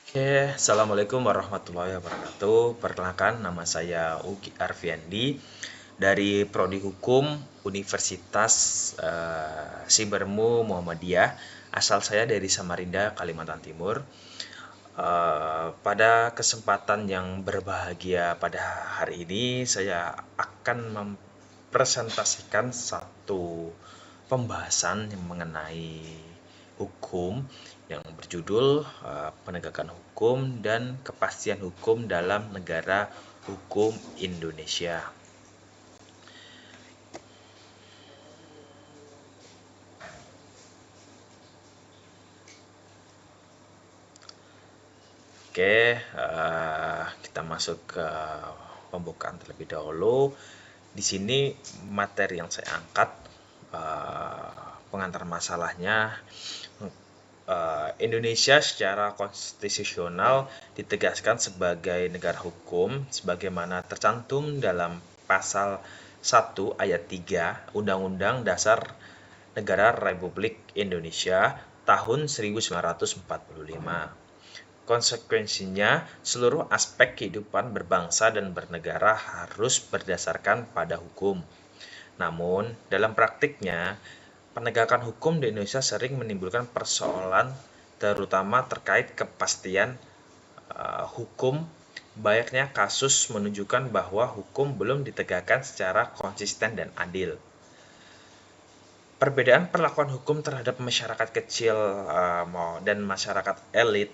Assalamualaikum warahmatullahi wabarakatuh. Perkenalkan, nama saya Uki Arfiandi dari Prodi Hukum Universitas Sibermu Muhammadiyah. Asal saya dari Samarinda, Kalimantan Timur. Pada kesempatan yang berbahagia pada hari ini, saya akan mempresentasikan satu pembahasan yang mengenai hukum yang berjudul Penegakan Hukum dan Kepastian Hukum dalam Negara Hukum Indonesia. Kita masuk ke pembukaan terlebih dahulu. Di sini materi yang saya angkat, pengantar masalahnya, Indonesia secara konstitusional ditegaskan sebagai negara hukum sebagaimana tercantum dalam pasal 1 ayat 3 Undang-Undang Dasar Negara Republik Indonesia tahun 1945. Konsekuensinya, seluruh aspek kehidupan berbangsa dan bernegara harus berdasarkan pada hukum. Namun, dalam praktiknya, penegakan hukum di Indonesia sering menimbulkan persoalan terutama terkait kepastian hukum. Banyaknya kasus menunjukkan bahwa hukum belum ditegakkan secara konsisten dan adil. Perbedaan perlakuan hukum terhadap masyarakat kecil dan masyarakat elit,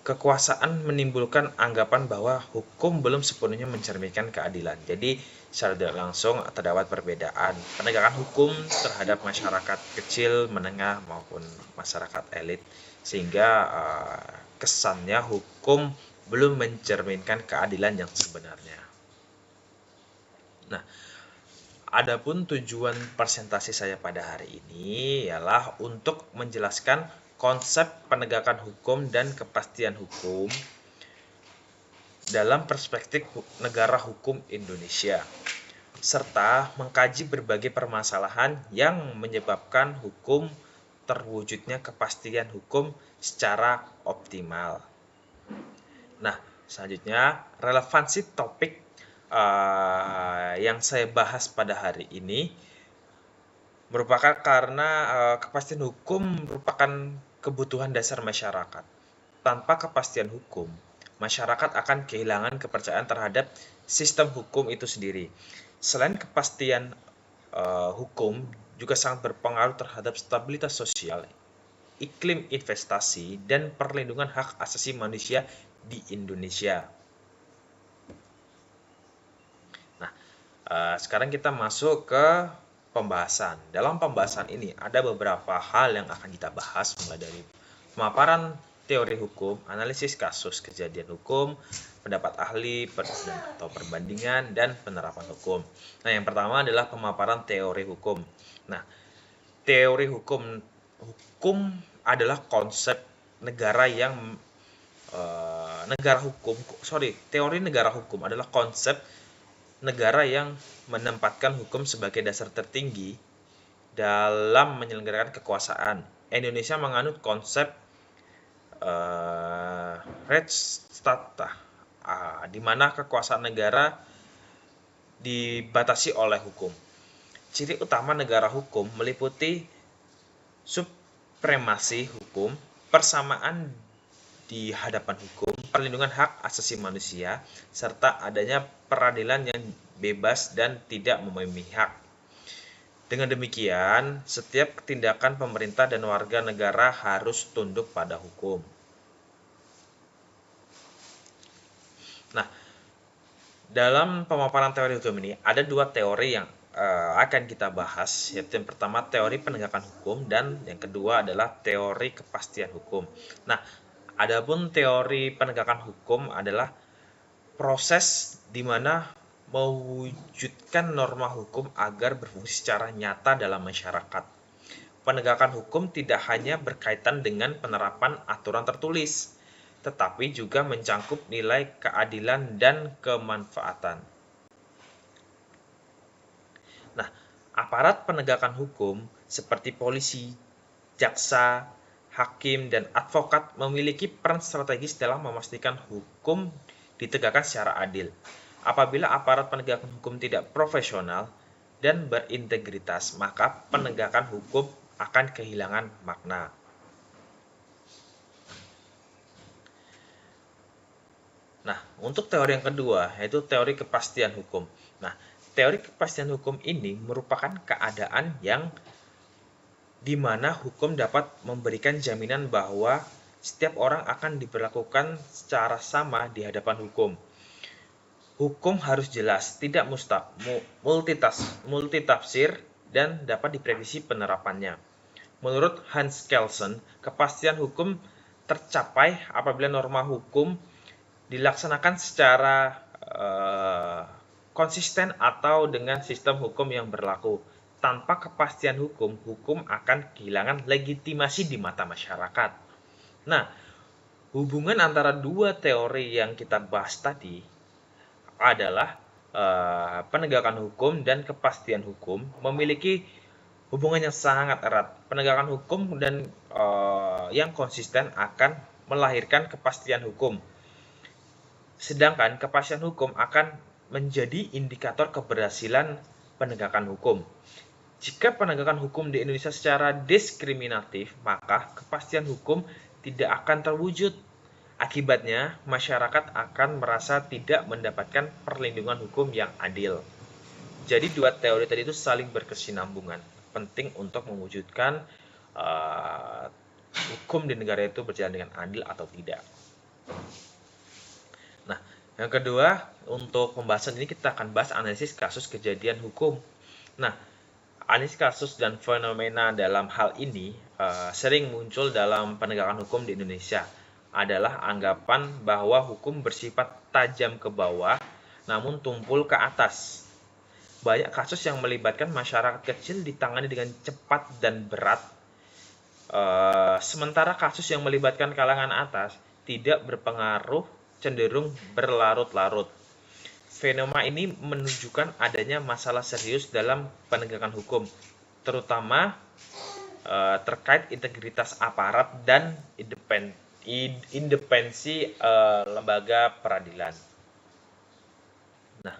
kekuasaan menimbulkan anggapan bahwa hukum belum sepenuhnya mencerminkan keadilan. Jadi, secara tidak langsung terdapat perbedaan penegakan hukum terhadap masyarakat kecil, menengah, maupun masyarakat elit, sehingga kesannya hukum belum mencerminkan keadilan yang sebenarnya. Nah, adapun tujuan presentasi saya pada hari ini ialah untuk menjelaskan konsep penegakan hukum dan kepastian hukum dalam perspektif negara hukum Indonesia, serta mengkaji berbagai permasalahan yang menyebabkan hukum terwujudnya kepastian hukum secara optimal. Nah, selanjutnya relevansi topik yang saya bahas pada hari ini merupakan karena kepastian hukum merupakan kebutuhan dasar masyarakat. Tanpa kepastian hukum, masyarakat akan kehilangan kepercayaan terhadap sistem hukum itu sendiri. Selain kepastian hukum juga sangat berpengaruh terhadap stabilitas sosial, iklim investasi, dan perlindungan hak asasi manusia di Indonesia. Nah, sekarang kita masuk ke pembahasan. Dalam pembahasan ini ada beberapa hal yang akan kita bahas, mulai dari pemaparan teori hukum, analisis kasus kejadian hukum, pendapat ahli atau perbandingan, dan penerapan hukum. Nah, yang pertama adalah pemaparan teori hukum. Nah, teori hukum adalah konsep negara yang teori negara hukum adalah konsep negara yang menempatkan hukum sebagai dasar tertinggi dalam menyelenggarakan kekuasaan. Indonesia menganut konsep res stata, di mana kekuasaan negara dibatasi oleh hukum. Ciri utama negara hukum meliputi supremasi hukum, persamaan di hadapan hukum, perlindungan hak asasi manusia, serta adanya peradilan yang bebas dan tidak memihak. Dengan demikian, setiap tindakan pemerintah dan warga negara harus tunduk pada hukum. Nah, dalam pemaparan teori hukum ini ada dua teori yang akan kita bahas, yaitu yang pertama teori penegakan hukum dan yang kedua adalah teori kepastian hukum. Nah, adapun teori penegakan hukum adalah proses di mana mewujudkan norma hukum agar berfungsi secara nyata dalam masyarakat. Penegakan hukum tidak hanya berkaitan dengan penerapan aturan tertulis, tetapi juga mencangkup nilai keadilan dan kemanfaatan. Nah, aparat penegakan hukum seperti polisi, jaksa, hakim, dan advokat memiliki peran strategis dalam memastikan hukum ditegakkan secara adil. Apabila aparat penegakan hukum tidak profesional dan berintegritas, maka penegakan hukum akan kehilangan makna. Nah, untuk teori yang kedua, yaitu teori kepastian hukum. Nah, teori kepastian hukum ini merupakan keadaan yang di mana hukum dapat memberikan jaminan bahwa setiap orang akan diperlakukan secara sama di hadapan hukum. Hukum harus jelas, tidak multitafsir, dan dapat diprediksi penerapannya. Menurut Hans Kelsen, kepastian hukum tercapai apabila norma hukum dilaksanakan secara konsisten atau dengan sistem hukum yang berlaku. Tanpa kepastian hukum, hukum akan kehilangan legitimasi di mata masyarakat. Nah, hubungan antara dua teori yang kita bahas tadi adalah penegakan hukum dan kepastian hukum memiliki hubungan yang sangat erat. Penegakan hukum dan yang konsisten akan melahirkan kepastian hukum. Sedangkan kepastian hukum akan menjadi indikator keberhasilan penegakan hukum. Jika penegakan hukum di Indonesia secara diskriminatif, maka kepastian hukum tidak akan terwujud. Akibatnya, masyarakat akan merasa tidak mendapatkan perlindungan hukum yang adil. Jadi dua teori tadi itu saling berkesinambungan. Penting untuk mewujudkan hukum di negara itu berjalan dengan adil atau tidak. Nah, yang kedua, untuk pembahasan ini kita akan bahas analisis kasus kejadian hukum. Nah, analisis kasus dan fenomena dalam hal ini sering muncul dalam penegakan hukum di Indonesia adalah anggapan bahwa hukum bersifat tajam ke bawah namun tumpul ke atas. Banyak kasus yang melibatkan masyarakat kecil ditangani dengan cepat dan berat, sementara kasus yang melibatkan kalangan atas tidak berpengaruh, cenderung berlarut-larut. Fenomena ini menunjukkan adanya masalah serius dalam penegakan hukum, terutama terkait integritas aparat dan independensi lembaga peradilan. Nah,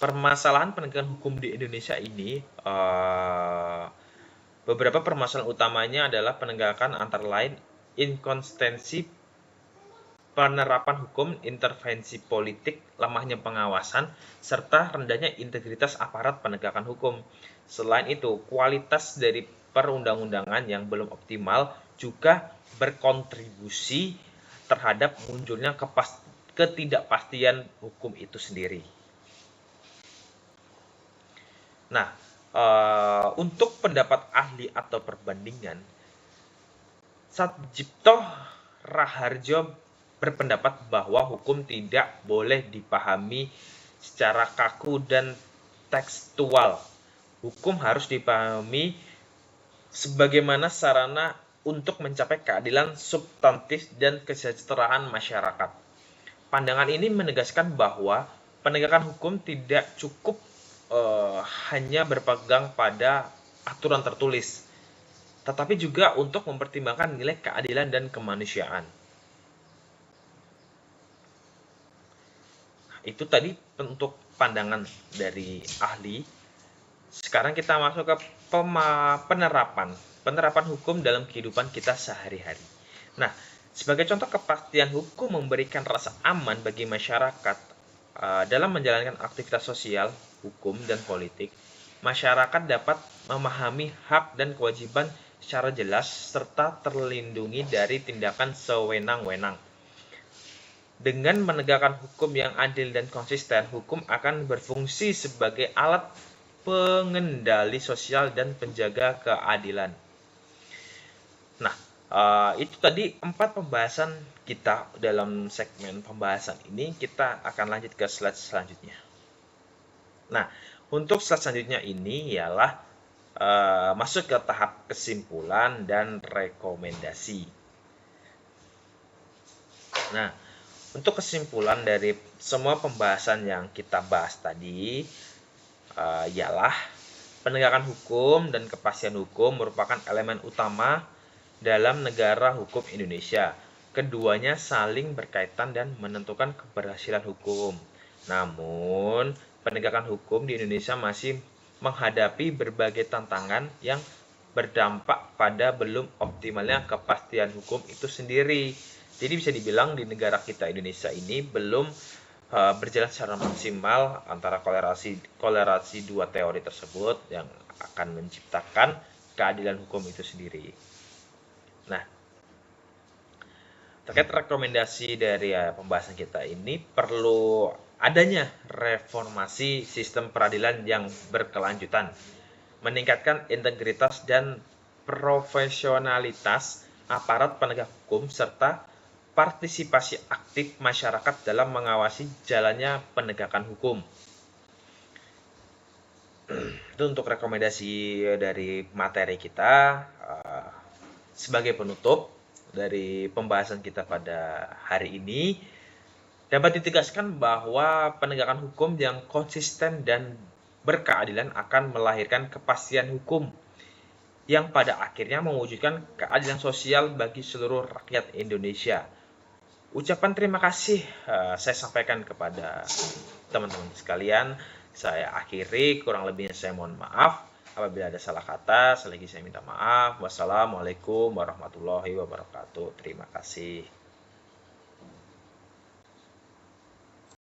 permasalahan penegakan hukum di Indonesia ini, beberapa permasalahan utamanya adalah penegakan antara lain inkonsistensi penerapan hukum, intervensi politik, lemahnya pengawasan, serta rendahnya integritas aparat penegakan hukum. Selain itu, kualitas dari perundang-undangan yang belum optimal juga berkontribusi terhadap munculnya ketidakpastian hukum itu sendiri. Nah, untuk pendapat ahli atau perbandingan, Satjipto Raharjo berpendapat bahwa hukum tidak boleh dipahami secara kaku dan tekstual. Hukum harus dipahami sebagaimana sarana untuk mencapai keadilan substantif dan kesejahteraan masyarakat. Pandangan ini menegaskan bahwa penegakan hukum tidak cukup hanya berpegang pada aturan tertulis, tetapi juga untuk mempertimbangkan nilai keadilan dan kemanusiaan. Itu tadi untuk pandangan dari ahli. Sekarang kita masuk ke penerapan hukum dalam kehidupan kita sehari-hari. Nah, sebagai contoh kepastian hukum memberikan rasa aman bagi masyarakat dalam menjalankan aktivitas sosial, hukum, dan politik. Masyarakat dapat memahami hak dan kewajiban secara jelas serta terlindungi dari tindakan sewenang-wenang. Dengan menegakkan hukum yang adil dan konsisten, hukum akan berfungsi sebagai alat pengendali sosial dan penjaga keadilan. Nah, itu tadi 4 pembahasan kita dalam segmen pembahasan ini. Kita akan lanjut ke slide selanjutnya. Nah, untuk slide selanjutnya ini ialah masuk ke tahap kesimpulan dan rekomendasi. Nah, untuk kesimpulan dari semua pembahasan yang kita bahas tadi ialah Penegakan hukum dan kepastian hukum merupakan elemen utama dalam negara hukum Indonesia. Keduanya saling berkaitan dan menentukan keberhasilan hukum. Namun, penegakan hukum di Indonesia masih menghadapi berbagai tantangan yang berdampak pada belum optimalnya kepastian hukum itu sendiri. Jadi bisa dibilang di negara kita Indonesia ini belum berjalan secara maksimal antara kolerasi dua teori tersebut yang akan menciptakan keadilan hukum itu sendiri. Nah, terkait rekomendasi dari pembahasan kita ini perlu adanya reformasi sistem peradilan yang berkelanjutan, meningkatkan integritas dan profesionalitas aparat penegak hukum serta partisipasi aktif masyarakat dalam mengawasi jalannya penegakan hukum. Itu untuk rekomendasi dari materi kita. Sebagai penutup dari pembahasan kita pada hari ini, dapat ditegaskan bahwa penegakan hukum yang konsisten dan berkeadilan akan melahirkan kepastian hukum yang pada akhirnya mewujudkan keadilan sosial bagi seluruh rakyat Indonesia. Ucapan terima kasih saya sampaikan kepada teman-teman sekalian. Saya akhiri, kurang lebihnya saya mohon maaf. Apabila ada salah kata, sekali lagi saya minta maaf. Wassalamualaikum warahmatullahi wabarakatuh. Terima kasih.